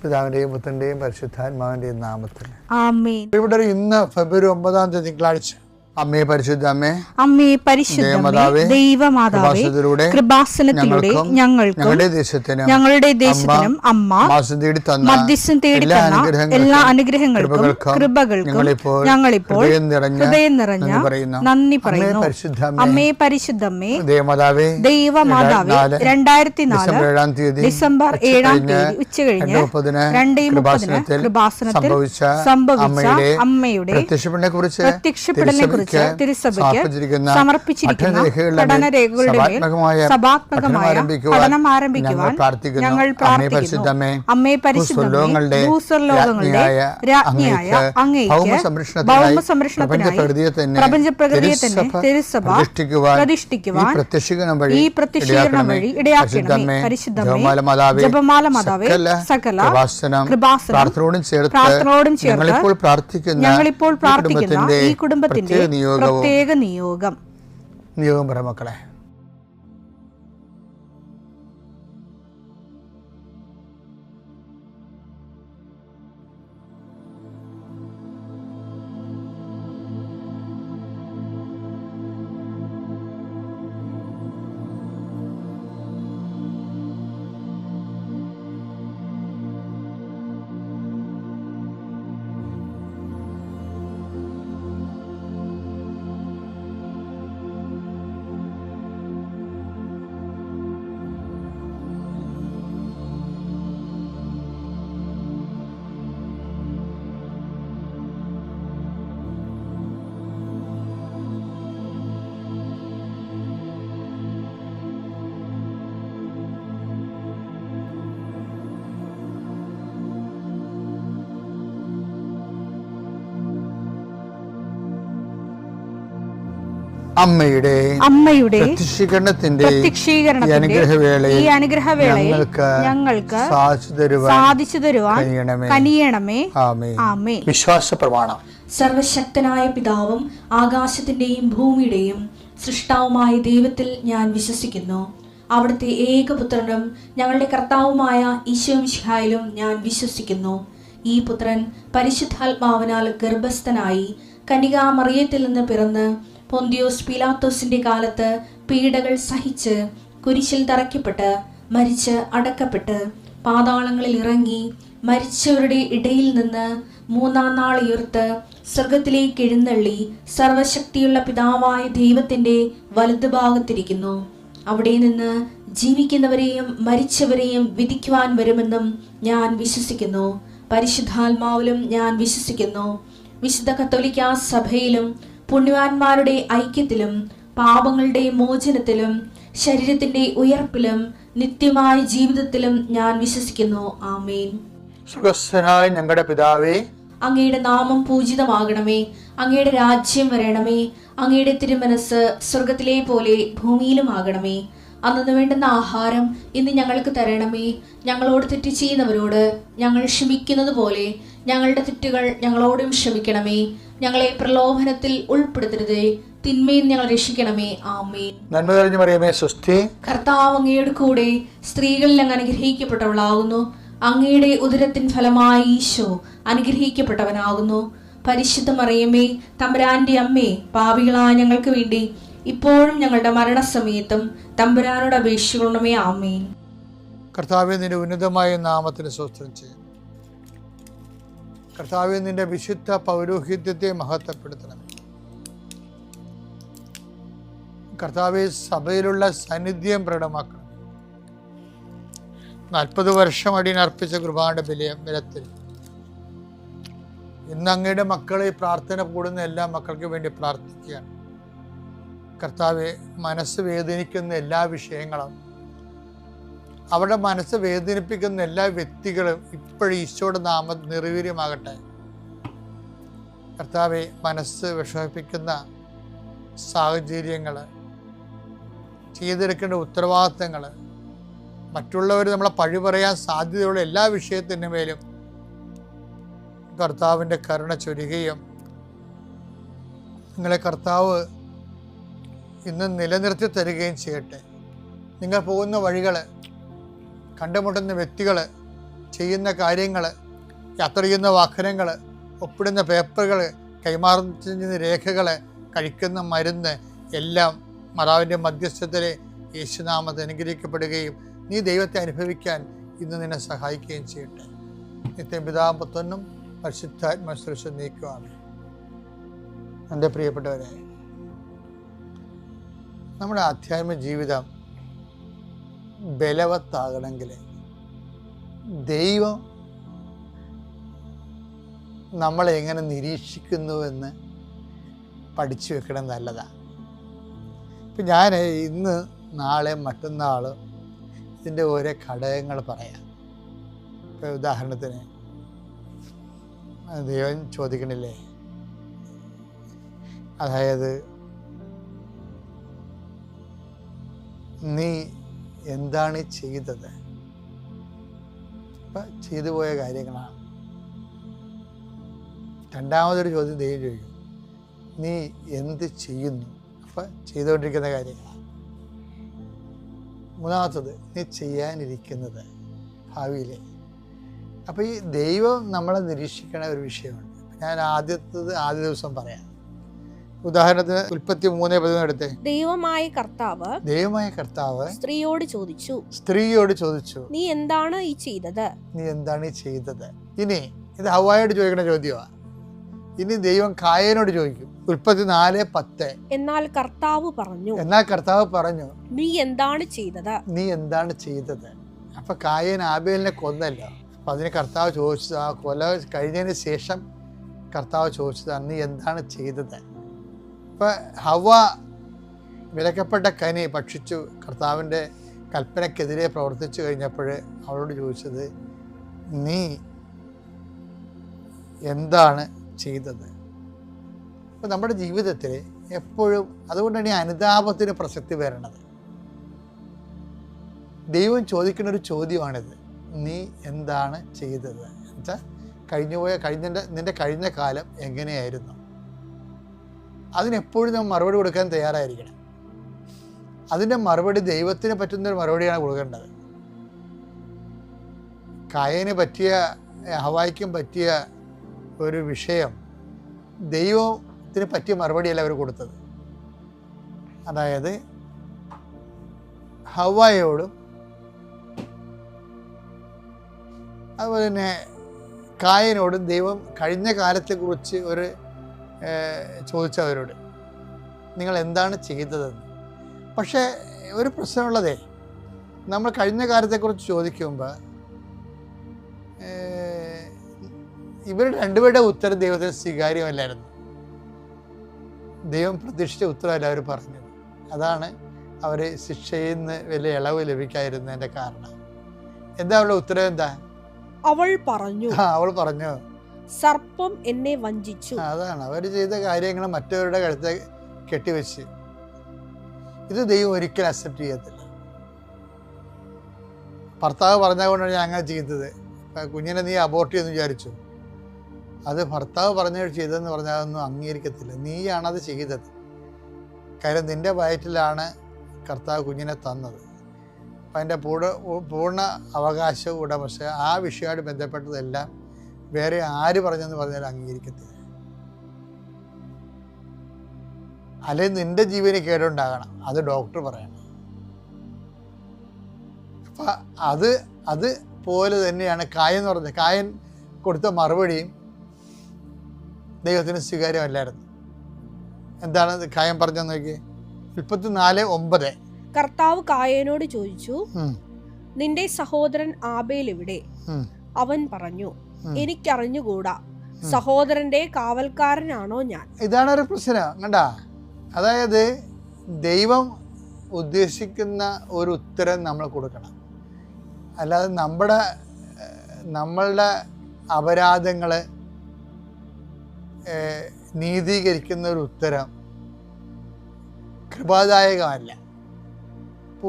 പിതാവിന്റെയും പുത്രന്റെയും പരിശുദ്ധാത്മാവിന്റെയും നാമത്തിൽ ആമേൻ. ഇവിടെ ഇന്ന് ഫെബ്രുവരി 9 തിങ്കളാഴ്ച. അമ്മേ പരിശുദ്ധ അമ്മേ, അമ്മേ പരിശുദ്ധമേ, ദൈവമാതാവേ, കൃപാസനത്തിലൂടെ ഞങ്ങൾക്കും ഞങ്ങളുടെ ദേശത്തിനും അമ്മ മധ്യസ്ഥം തേടിത്തന്ന എല്ലാ അനുഗ്രഹങ്ങൾക്കും കൃപകൾക്കും ഞങ്ങളിപ്പോൾ ഹൃദയം നിറഞ്ഞ നന്ദി പറയുന്നു. അമ്മേ പരിശുദ്ധമേ, ദൈവമാതാവേ, 2004 ഡിസംബർ 7 ഉച്ചകഴിഞ്ഞ് 2:30 കൃപാസനത്തിൽ സംഭവിച്ച അമ്മയുടെ പ്രത്യക്ഷപ്പെടലിനെ കുറിച്ച് തിരുസഭയ്ക്ക് സമർപ്പിച്ചിരിക്കുന്ന പഠനരേഖകളുടെ മേൽ സഭാത്മകമായ പഠനം ആരംഭിക്കുവാൻ ഞങ്ങൾ പ്രാർത്ഥിക്കുന്നു. അമ്മേ പരിശുദ്ധമേ, ഭൂസ്വർലോകങ്ങളുടെ രാജ്ഞിയായ അങ്ങേയ്ക്ക് ഭൗമസംരക്ഷണത്തിനായി പ്രപഞ്ചപ്രകൃതിയെ തന്നെ തിരുസഭ പ്രതിഷ്ഠിക്കുവാൻ ഈ പ്രത്യക്ഷീകരണം വഴി ഇടയാക്കണമേ. പരിശുദ്ധമേ, ജപമാല മാതാവേ, സകല കൃപാസനം പ്രാർത്ഥനയോടും ചേർത്ത് ഞങ്ങളിപ്പോൾ പ്രാർത്ഥിക്കുന്ന ഈ കുടുംബത്തിന്റെ പ്രത്യേക നിയോഗം പറ മക്കളെ. അമ്മയുടെ പ്രത്യക്ഷീകരണത്തിന്റെ ഈ അനുഗ്രഹവേളയിൽ ഞങ്ങൾക്ക് സാധിച്ചു തരുവാൻ കനിയണമേ. ആമേൻ. വിശ്വാസ പ്രമാണം. സർവശക്തനായ പിതാവും ആകാശത്തിന്റെയും ഭൂമിയുടെയും സൃഷ്ടാവുമായ ദൈവത്തിൽ ഞാൻ വിശ്വസിക്കുന്നു. അവിടുത്തെ ഏകപുത്രനും ഞങ്ങളുടെ കർത്താവുമായ ഈശോമിശിഹായിലും ഞാൻ വിശ്വസിക്കുന്നു. ഈ പുത്രൻ പരിശുദ്ധാത്മാവിനാൽ ഗർഭസ്ഥനായി കന്യകാമറിയത്തിൽ നിന്ന് പിറന്ന് പൊന്തിയോസ് പീലാത്തോസിന്റെ കാലത്ത് പീഡകൾ സഹിച്ച് കുരിശിൽ തറയ്ക്കപ്പെട്ട് മരിച്ച് അടക്കപ്പെട്ട് പാതാളങ്ങളിൽ ഇറങ്ങി മരിച്ചവരുടെ ഇടയിൽ നിന്ന് 3-ാം നാൾ ഉയർത്ത് സ്വർഗത്തിലേക്ക് എഴുന്നള്ളി സർവശക്തിയുള്ള പിതാവായ ദൈവത്തിന്റെ വലതുഭാഗത്തിരിക്കുന്നു. അവിടെ നിന്ന് ജീവിക്കുന്നവരെയും മരിച്ചവരെയും വിധിക്കുവാൻ വരുമെന്നും ഞാൻ വിശ്വസിക്കുന്നു. പരിശുദ്ധാത്മാവിലും ഞാൻ വിശ്വസിക്കുന്നു. വിശുദ്ധ കത്തോലിക്കാ സഭയിലും പുണ്യവാന്മാരുടെ ഐക്യത്തിലും പാപങ്ങളുടെ മോചനത്തിലും ശരീരത്തിന്റെ ഉയർപ്പിലും നിത്യമായ ജീവിതത്തിലും ഞാൻ വിശ്വസിക്കുന്നു. ആമേൻ. സ്വർഗ്ഗസ്ഥനായ ഞങ്ങളുടെ പിതാവേ, അങ്ങയുടെ നാമം പൂജിതമാകണമേ. അങ്ങയുടെ രാജ്യം വരണമേ. അങ്ങയുടെ തിരുമനസ് സ്വർഗത്തിലെ പോലെ ഭൂമിയിലും ആകണമേ. അന്നു വേണ്ടുന്ന ആഹാരം ഇന്ന് ഞങ്ങൾക്ക് തരണമേ. ഞങ്ങളോട് തെറ്റ് ചെയ്യുന്നവരോട് ഞങ്ങൾ ക്ഷമിക്കുന്നത് പോലെ ഞങ്ങളുടെ തെറ്റുകൾ ഞങ്ങളോടും ക്ഷമിക്കണമേ. ഞങ്ങളെ പ്രലോഭനത്തിൽ ഉൾപ്പെടുത്തരുതേ, തിന്മയിൽ ഞങ്ങൾ രക്ഷിക്കണമേ. ആമേൻ. നന്മ നിറഞ്ഞ മറിയമേ, സ്വസ്തി. കർത്താവ് അങ്ങയുടെ കൂടെ സ്ത്രീകളിൽ അങ്ങ് അനുഗ്രഹിക്കപ്പെട്ടവളാകുന്നു. അങ്ങയുടെ ഉദരത്തിൻ ഫലമായി ഈശോ അനുഗ്രഹിക്കപ്പെട്ടവനാകുന്നു. പരിശുദ്ധ മറിയമേ, തമ്പുരാന്റെ അമ്മേ, പാപികളായ ഞങ്ങൾക്ക് വേണ്ടി ഇപ്പോഴും ഞങ്ങളുടെ മരണസമയത്തും തമ്പുരാനോട് അപേക്ഷിക്കണമേ. ആമേൻ. കർത്താവേ, നിന്റെ ഉന്നതമായ നാമത്തിന് സ്തോത്രം ചെയ്യും. കർത്താവേ, നിന്റെ വിശുദ്ധ പൗരോഹിത്യത്തെ മഹത്വപ്പെടുത്തണം. കർത്താവേ, സഭയിലുള്ള സാന്നിധ്യം പ്രകടമാക്കണം. 40 വർഷം അടിയനർപ്പിച്ച കൃപാന്റെ ബലത്തിൽ ഇന്ന് അങ്ങയുടെ മക്കളെ പ്രാർത്ഥന കൂടുന്ന എല്ലാ മക്കൾക്ക് വേണ്ടി പ്രാർത്ഥിക്കുകയാണ്. കർത്താവെ, മനസ്സ് വേദനിക്കുന്ന എല്ലാ വിഷയങ്ങളും, അവരുടെ മനസ്സ് വേദനിപ്പിക്കുന്ന എല്ലാ വ്യക്തികളും ഇപ്പോഴും ഈശോയുടെ നാമം നിർവീര്യമാകട്ടെ. കർത്താവെ, മനസ്സ് വിഷമിപ്പിക്കുന്ന സാഹചര്യങ്ങൾ, ചെയ്തെടുക്കേണ്ട ഉത്തരവാദിത്തങ്ങൾ, മറ്റുള്ളവർ നമ്മളെ പഴി പറയാൻ സാധ്യതയുള്ള എല്ലാ വിഷയത്തിൻ്റെ മേലും കർത്താവിൻ്റെ കരുണ ചൊരികയും നിങ്ങളെ കർത്താവ് ഇന്ന് നിലനിർത്തി തരികയും ചെയ്യട്ടെ. നിങ്ങൾ പോകുന്ന വഴികൾ, കണ്ടുമുട്ടുന്ന വ്യക്തികൾ, ചെയ്യുന്ന കാര്യങ്ങൾ, യാത്ര ചെയ്യുന്ന വാഹനങ്ങൾ, ഒപ്പിടുന്ന പേപ്പറുകൾ, കൈമാറുന്ന രേഖകൾ, കഴിക്കുന്ന മരുന്ന് എല്ലാം മാതാവിൻ്റെ മധ്യസ്ഥത്തിൽ യേശുനാമത്തിൽ അനുഗ്രഹിക്കപ്പെടുകയും നീ ദൈവത്തെ അനുഭവിക്കാൻ ഇന്ന് നിന്നെ സഹായിക്കുകയും ചെയ്യട്ടെ. നിത്യം പിതാവും പുത്രനും പരിശുദ്ധാത്മാശ്രേഷ്ഠ നീക്കുവാണ്. എൻ്റെ പ്രിയപ്പെട്ടവരെ, നമ്മുടെ ആധ്യാത്മിക ജീവിതം ബലവത്താകണമെങ്കിൽ ദൈവം നമ്മളെ എങ്ങനെ നിരീക്ഷിക്കുന്നുവെന്ന് പഠിച്ചു വെക്കണം നല്ലതാണ്. ഇപ്പം ഞാൻ ഇന്ന് നാളെ മറ്റന്നാൾ ഇതിൻ്റെ ഓരോ ഘടകങ്ങൾ പറയാം. ഇപ്പോൾ ഉദാഹരണത്തിന് ദൈവം ചോദിക്കണില്ലേ, അതായത് നീ എന്താണ് ചെയ്തത്? ഇപ്പം ചെയ്തു പോയ കാര്യങ്ങളാണ്. രണ്ടാമതൊരു ചോദ്യം ദൈവം ചോദിക്കും, നീ എന്ത് ചെയ്യുന്നു? അപ്പം ചെയ്തുകൊണ്ടിരിക്കുന്ന കാര്യങ്ങളാണ്. മൂന്നാമത്തത് നീ ചെയ്യാനിരിക്കുന്നത് ഭാവിയിലെ. അപ്പോൾ ഈ ദൈവം നമ്മളെ നിരീക്ഷിക്കണ ഒരു വിഷയമുണ്ട്. ഞാൻ ആദ്യ ദിവസം പറയാം. ഉദാഹരണത്തിന് ഉൽപ്പത്തി 3:11 എടുത്തേ. ദൈവമായ കർത്താവ് സ്ത്രീയോട് ചോദിച്ചു, നീ എന്താണ് ഈ ചെയ്തത്? ഇനി ഇത് ഹവ്വായോട് ചോദിക്കുന്ന ചോദ്യമാണ്. ഇനി ദൈവം കായേനോട് ചോദിക്കും. ഉൽപ്പത്തി 4:10. എന്നാൽ കർത്താവ് പറഞ്ഞു, നീ എന്താണ് ചെയ്തത്? അപ്പൊ കായേൻ ആബേലിനെ കൊന്നല്ലോ. അപ്പൊ അതിന് കർത്താവ് ചോദിച്ചത്, ആ കൊല കഴിഞ്ഞതിന് ശേഷം കർത്താവ് ചോദിച്ചതാണ്, നീ എന്താണ് ചെയ്തത്? ഇപ്പൊ ഹവ്വ വിലക്കപ്പെട്ട കനി ഭക്ഷിച്ചു, കർത്താവിൻ്റെ കൽപ്പനക്കെതിരെ പ്രവർത്തിച്ചു കഴിഞ്ഞപ്പോൾ അവളോട് ചോദിച്ചത്, നീ എന്താണ് ചെയ്തത്? അപ്പോൾ നമ്മുടെ ജീവിതത്തിൽ എപ്പോഴും അതുകൊണ്ടാണ് ഈ അനുതാപത്തിന് പ്രസക്തി വരണത്. ദൈവം ചോദിക്കുന്ന ഒരു ചോദ്യമാണിത്, നീ എന്താണ് ചെയ്തത്? എന്നുവെച്ചാൽ നിൻ്റെ കഴിഞ്ഞ കാലം എങ്ങനെയായിരുന്നു? അതിനെപ്പോഴും നമ്മൾ മറുപടി കൊടുക്കാൻ തയ്യാറായിരിക്കണം. അതിൻ്റെ മറുപടി ദൈവത്തിന് പറ്റുന്നൊരു മറുപടിയാണ് കൊടുക്കേണ്ടത്. കായേന് പറ്റിയ, ഹവായ്ക്കും പറ്റിയ ഒരു വിഷയം ദൈവത്തിന് പറ്റിയ മറുപടിയല്ല അവർ കൊടുത്തത്. അതായത് ഹവ്വായോടും അതുപോലെ തന്നെ കായേനോടും ദൈവം കഴിഞ്ഞ കാലത്തെക്കുറിച്ച് ചോദിച്ചവരോട്, നിങ്ങൾ എന്താണ് ചെയ്തതെന്ന്. പക്ഷേ ഒരു പ്രശ്നമുള്ളതേ, നമ്മൾ കഴിഞ്ഞ കാലത്തെക്കുറിച്ച് ചോദിക്കുമ്പോൾ ഇവർ രണ്ടുപേരുടെ ഉത്തരം ദൈവത്തിന് സ്വീകാര്യമല്ലായിരുന്നു. ദൈവം പ്രതീക്ഷിച്ച ഉത്തരമല്ല അവർ പറഞ്ഞത്. അതാണ് അവർ ശിക്ഷയിൽ നിന്ന് വലിയ ഇളവ് ലഭിക്കാതിരുന്നതിൻ്റെ കാരണം. എന്താ അവളുടെ ഉത്തരം? എന്താ? അവൾ പറഞ്ഞു സർപ്പം എന്നെ വഞ്ചിച്ചു. അതാണ് അവർ ചെയ്ത കാര്യങ്ങൾ മറ്റവരുടെ കഴുത്തെ കെട്ടിവെച്ച്. ഇത് ദൈവം ഒരിക്കലും അക്സെപ്റ്റ് ചെയ്യത്തില്ല. ഭർത്താവ് പറഞ്ഞതുകൊണ്ടാണ് ഞാൻ അങ്ങനെ ചെയ്തത്, കുഞ്ഞിനെ നീ അബോർട്ട് ചെയ്യുമെന്ന് വിചാരിച്ചു. അത് ഭർത്താവ് ചെയ്തതെന്ന് പറഞ്ഞാൽ അതൊന്നും അംഗീകരിക്കത്തില്ല. നീയാണത് ചെയ്തത്. കാര്യം നിൻ്റെ വയറ്റിലാണ് കർത്താവ് കുഞ്ഞിനെ തന്നത്. അപ്പം അതിൻ്റെ പൂർണ്ണ അവകാശ ഉടമസ്ഥ ആ വിഷയമായിട്ട് ബന്ധപ്പെട്ടതെല്ലാം വേറെ ആര് പറഞ്ഞെന്ന് പറഞ്ഞാൽ അംഗീകരിക്കത്തില്ല. അല്ലെങ്കിൽ നിൻ്റെ ജീവന് കേടുണ്ടാകണം, അത് ഡോക്ടർ പറയണം. അപ്പം അത് പോലെ തന്നെയാണ് കായൻ എന്ന് പറഞ്ഞത്. കായൻ കൊടുത്ത മറുപടിയും ദൈവത്തിന് സ്വീകാര്യമല്ലായിരുന്നു. എന്താണ് കായൻ പറഞ്ഞെന്ന് നോക്കി. 34:9. കർത്താവ് കായേനോട് ചോദിച്ചു, നിന്റെ സഹോദരൻ ആബേൽ എവിടെ? അവൻ പറഞ്ഞു, എനിക്കറിഞ്ഞുകൂടാ, സഹോദരന്റെ കാവൽക്കാരനാണോ ഞാൻ? ഇതാണ് ഒരു പ്രശ്നം. കണ്ടാ, അതായത് ദൈവം ഉദ്ദേശിക്കുന്ന ഒരു ഉത്തരം നമ്മൾ കൊടുക്കണം. അല്ലാതെ നമ്മളുടെ അപരാധങ്ങൾ നീതീകരിക്കുന്ന ഒരു ഉത്തരം കൃപാദായകമല്ല.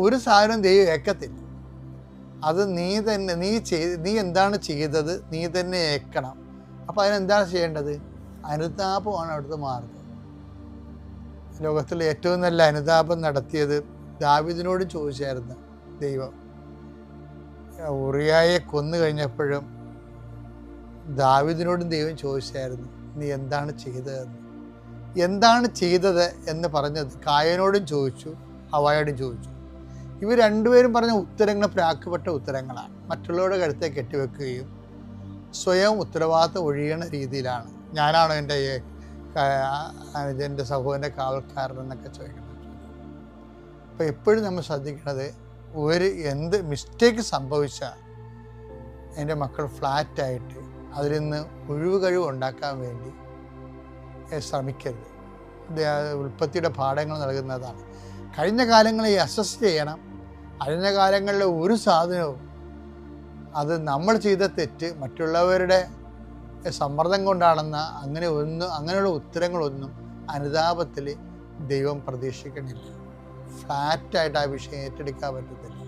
ഒരു സാധനം ദൈവം ഏക്കത്തില്ല. അത് നീ എന്താണ് ചെയ്തത് നീ തന്നെ ഏക്കണം. അപ്പോൾ അതിനെന്താണ് ചെയ്യേണ്ടത്? അനുതാപമാണ് അവിടുത്തെ മാർഗം. ലോകത്തിലെ ഏറ്റവും നല്ല അനുതാപം നടത്തിയത് ദാവീദിനോട് ചോദിച്ചായിരുന്നു ദൈവം. ഉറിയായെ കൊന്നു കഴിഞ്ഞപ്പോഴും ദാവീദിനോടും ദൈവം ചോദിച്ചായിരുന്നു, നീ എന്താണ് ചെയ്തതെന്ന്. എന്താണ് ചെയ്തത് എന്ന് പറഞ്ഞത് കായനോടും ചോദിച്ചു, ഹവ്വായോടും ചോദിച്ചു. ഇവർ രണ്ടുപേരും പറഞ്ഞ ഉത്തരങ്ങൾ പ്രാക്കുപെട്ട ഉത്തരങ്ങളാണ്. മറ്റുള്ളവരുടെ കഴുത്തെ കെട്ടിവെക്കുകയും സ്വയം ഉത്തരവാദിത്തം ഒഴിയണ രീതിയിലാണ്. ഞാനാണോ എൻ്റെ സഹോദരൻ്റെ കാവൽക്കാരൻ എന്നൊക്കെ ചോദിക്കുന്നത്. അപ്പോൾ എപ്പോഴും നമ്മൾ ശ്രദ്ധിക്കുന്നത്, എന്ത് മിസ്റ്റേക്ക് സംഭവിച്ചാൽ എൻ്റെ മക്കൾ ഫ്ലാറ്റായിട്ട് അതിൽ നിന്ന് ഒഴിവ് കഴിവ് ഉണ്ടാക്കാൻ വേണ്ടി ശ്രമിക്കരുത്. ഉൽപ്പത്തിയുടെ പാഠങ്ങൾ നൽകുന്നതാണ്. കഴിഞ്ഞ കാലങ്ങളെ അസസ് ചെയ്യണം. കഴിഞ്ഞ കാലങ്ങളിലെ ഒരു സാധനവും അത് നമ്മൾ ചെയ്ത തെറ്റ് മറ്റുള്ളവരുടെ സമ്മർദ്ദം കൊണ്ടാണെന്ന അങ്ങനെയുള്ള ഉത്തരങ്ങളൊന്നും അനുതാപത്തിൽ ദൈവം പ്രതീക്ഷിക്കണില്ല. ഫ്ലാറ്റായിട്ട് ആ വിഷയം ഏറ്റെടുക്കാൻ പറ്റത്തില്ല.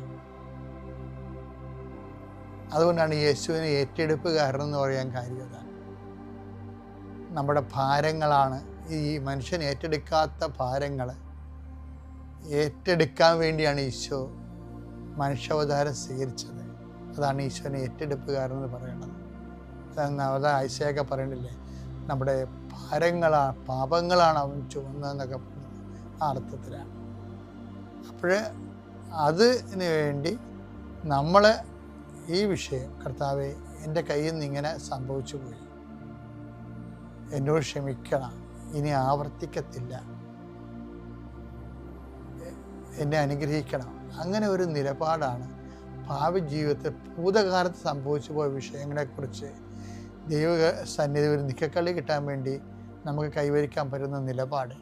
അതുകൊണ്ടാണ് യേശുവിനെ ഏറ്റെടുപ്പുകാരൻ എന്ന് പറയാൻ കാര്യം അതാണ്. നമ്മുടെ ഭാരങ്ങളാണ് ഈ മനുഷ്യൻ ഏറ്റെടുക്കാത്ത ഭാരങ്ങൾ ഏറ്റെടുക്കാൻ വേണ്ടിയാണ് ഈശോ മനുഷ്യാവതാരം സ്വീകരിച്ചത്. അതാണ് ഈശോനെ ഏറ്റെടുപ്പുകാരൻ എന്ന് പറയുന്നത്. അത് ഐസയൊക്കെ പറയണില്ലേ, നമ്മുടെ പാപങ്ങളാണ് അവൻ ചുമന്നതെന്നൊക്കെ പറയുന്നത് ആ അർത്ഥത്തിലാണ്. അപ്പോൾ അതിന് വേണ്ടി നമ്മൾ ഈ വിഷയം, കർത്താവേ എൻ്റെ കയ്യിൽ നിന്ന് ഇങ്ങനെ സംഭവിച്ചു പോയി, എന്നോട് ക്ഷമിക്കണം, ഇനി ആവർത്തിക്കത്തില്ല, എന്നെ അനുഗ്രഹിക്കണം, അങ്ങനെ ഒരു നിലപാടാണ് ഭാവി ജീവിതത്തിൽ ഭൂതകാലത്ത് സംഭവിച്ചു പോയ വിഷയങ്ങളെക്കുറിച്ച് ദൈവ സന്നിധി ഒരു നിക്കക്കള്ളി കിട്ടാൻ വേണ്ടി നമുക്ക് കൈവരിക്കാൻ പറ്റുന്ന നിലപാട്.